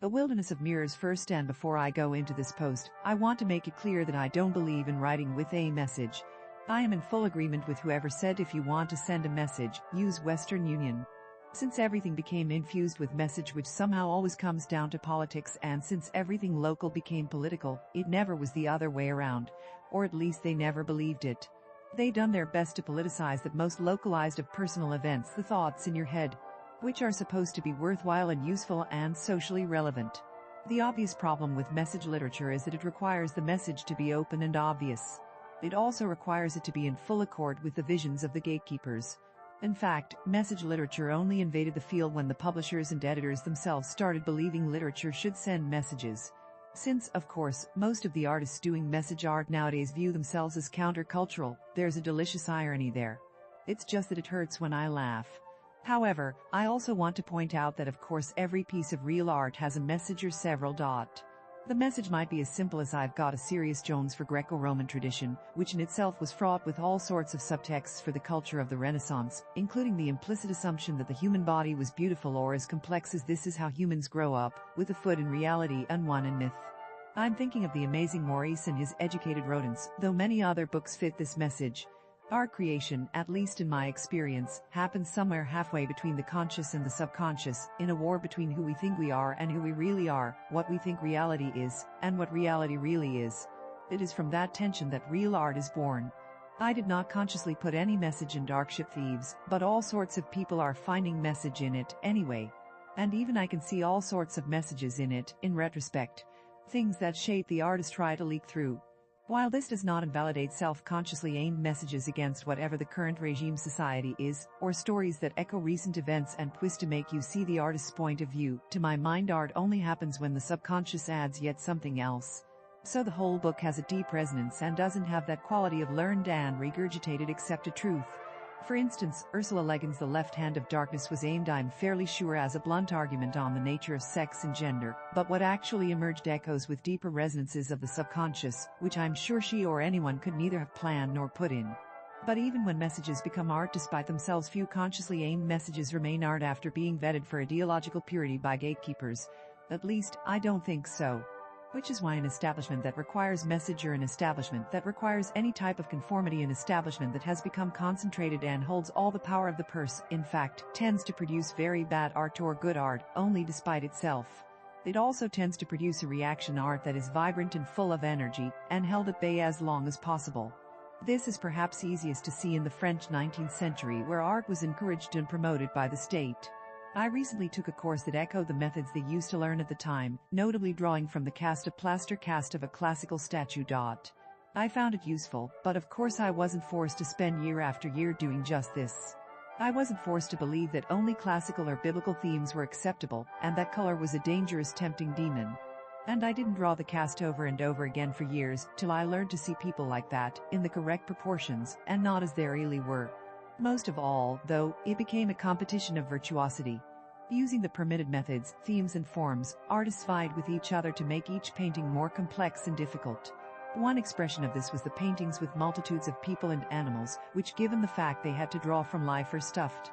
A wilderness of mirrors first, and before I go into this post, I want to make it clear that I don't believe in writing with a message. I am in full agreement with whoever said if you want to send a message, use Western Union. Since everything became infused with message, which somehow always comes down to politics, and since everything local became political, it never was the other way around, or at least they never believed it. They done their best to politicize that most localized of personal events, the thoughts in your head, which are supposed to be worthwhile and useful and socially relevant. The obvious problem with message literature is that it requires the message to be open and obvious. It also requires it to be in full accord with the visions of the gatekeepers. In fact, message literature only invaded the field when the publishers and editors themselves started believing literature should send messages. Since, of course, most of the artists doing message art nowadays view themselves as countercultural, there's a delicious irony there. It's just that it hurts when I laugh. However, I also want to point out that of course every piece of real art has a message or several. The message might be as simple as I've got a Serious Jones for Greco-Roman tradition, which in itself was fraught with all sorts of subtexts for the culture of the Renaissance, including the implicit assumption that the human body was beautiful, or as complex as this is how humans grow up, with a foot in reality and one in myth. I'm thinking of the amazing Maurice and his educated rodents, though many other books fit this message. Art creation, at least in my experience, happens somewhere halfway between the conscious and the subconscious, in a war between who we think we are and who we really are, what we think reality is, and what reality really is. It is from that tension that real art is born. I did not consciously put any message in Darkship Thieves, but all sorts of people are finding message in it, anyway. And even I can see all sorts of messages in it, in retrospect. Things that shape the artist try to leak through. While this does not invalidate self-consciously aimed messages against whatever the current regime society is, or stories that echo recent events and twist to make you see the artist's point of view, to my mind art only happens when the subconscious adds yet something else. So the whole book has a deep resonance and doesn't have that quality of learned and regurgitated accepted truth. For instance, Ursula Le Guin's The Left Hand of Darkness was aimed, I'm fairly sure, as a blunt argument on the nature of sex and gender, but what actually emerged echoes with deeper resonances of the subconscious, which I'm sure she or anyone could neither have planned nor put in. But even when messages become art despite themselves, few consciously aimed messages remain art after being vetted for ideological purity by gatekeepers. At least, I don't think so. Which is why an establishment that requires message, or an establishment that requires any type of conformity, an establishment that has become concentrated and holds all the power of the purse, in fact, tends to produce very bad art or good art, only despite itself. It also tends to produce a reaction art that is vibrant and full of energy, and held at bay as long as possible. This is perhaps easiest to see in the French 19th century, where art was encouraged and promoted by the state. I recently took a course that echoed the methods they used to learn at the time, notably drawing from the plaster cast of a classical statue. I found it useful, but of course I wasn't forced to spend year after year doing just this. I wasn't forced to believe that only classical or biblical themes were acceptable, and that color was a dangerous, tempting demon. And I didn't draw the cast over and over again for years, till I learned to see people like that, in the correct proportions, and not as they really were. Most of all, though, it became a competition of virtuosity. Using the permitted methods, themes and forms, artists vied with each other to make each painting more complex and difficult. One expression of this was the paintings with multitudes of people and animals, which, given the fact they had to draw from life or stuffed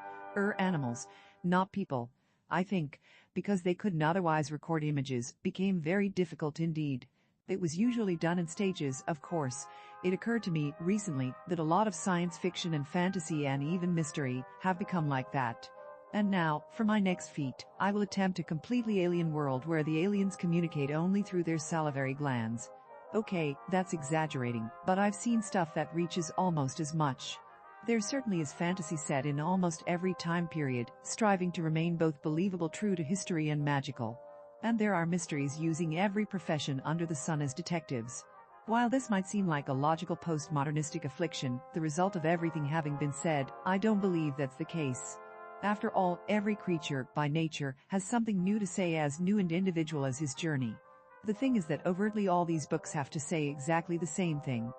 animals, not people, I think, because they couldn't otherwise record images, became very difficult indeed. It was usually done in stages, of course. It occurred to me recently that a lot of science fiction and fantasy and even mystery have become like that. And now, for my next feat, I will attempt a completely alien world where the aliens communicate only through their salivary glands. Okay, that's exaggerating, but I've seen stuff that reaches almost as much. There certainly is fantasy set in almost every time period, striving to remain both believable, true to history, and magical. And there are mysteries using every profession under the sun as detectives. While this might seem like a logical postmodernistic affliction, the result of everything having been said, I don't believe that's the case. After all, every creature, by nature, has something new to say, as new and individual as his journey. The thing is that overtly all these books have to say exactly the same thing.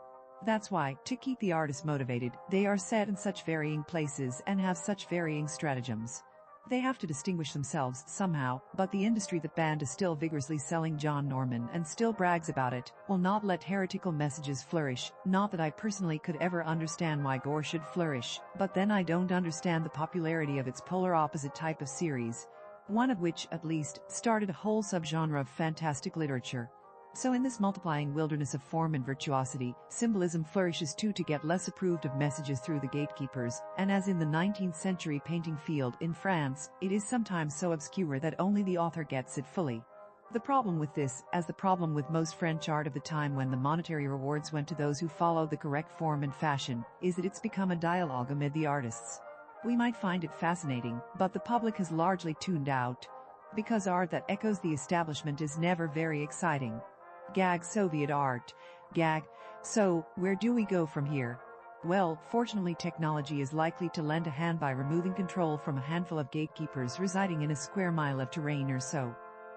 That's why, to keep the artist motivated, they are set in such varying places and have such varying stratagems. They have to distinguish themselves somehow, but the industry that band is still vigorously selling John Norman and still brags about it, will not let heretical messages flourish. Not that I personally could ever understand why gore should flourish, but then I don't understand the popularity of its polar opposite type of series. one of which, at least, started a whole subgenre of fantastic literature. So in this multiplying wilderness of form and virtuosity, symbolism flourishes too to get less approved of messages through the gatekeepers, and as in the 19th century painting field in France, it is sometimes so obscure that only the author gets it fully. The problem with this, as the problem with most French art of the time when the monetary rewards went to those who followed the correct form and fashion, is that it's become a dialogue amid the artists. We might find it fascinating, but the public has largely tuned out. Because art that echoes the establishment is never very exciting. Gag Soviet art. Gag. So, where do we go from here? Well, fortunately technology is likely to lend a hand by removing control from a handful of gatekeepers residing in a square mile of terrain or so.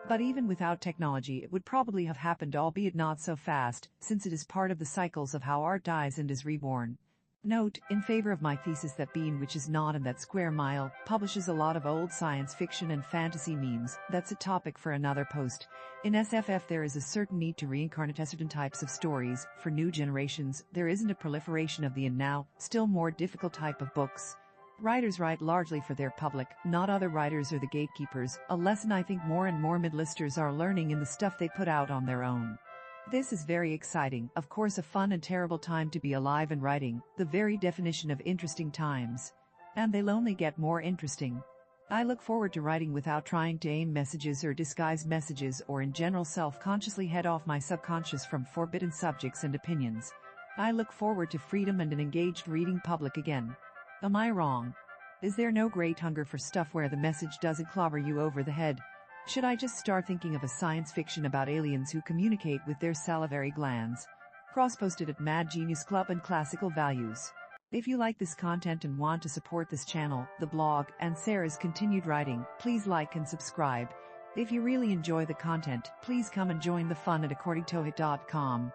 But even without technology it would probably have happened, albeit not so fast, since it is part of the cycles of how art dies and is reborn. Note, in favor of my thesis that Bean, which is not in that square mile, publishes a lot of old science fiction and fantasy memes, that's a topic for another post. In SFF there is a certain need to reincarnate certain types of stories. For new generations, there isn't a proliferation of the and now, still more difficult type of books. Writers write largely for their public, not other writers or the gatekeepers, a lesson I think more and more midlisters are learning in the stuff they put out on their own. This is very exciting, of course a fun and terrible time to be alive and writing, the very definition of interesting times. And they'll only get more interesting. I look forward to writing without trying to aim messages or disguise messages or in general self-consciously head off my subconscious from forbidden subjects and opinions. I look forward to freedom and an engaged reading public again. Am I wrong? Is there no great hunger for stuff where the message doesn't clobber you over the head? Should I just start thinking of a science fiction about aliens who communicate with their salivary glands? Cross-posted at Mad Genius Club and Classical Values. If you like this content and want to support this channel, the blog, and Sarah's continued writing, please like and subscribe. If you really enjoy the content, please come and join the fun at accordingtohoyt.com.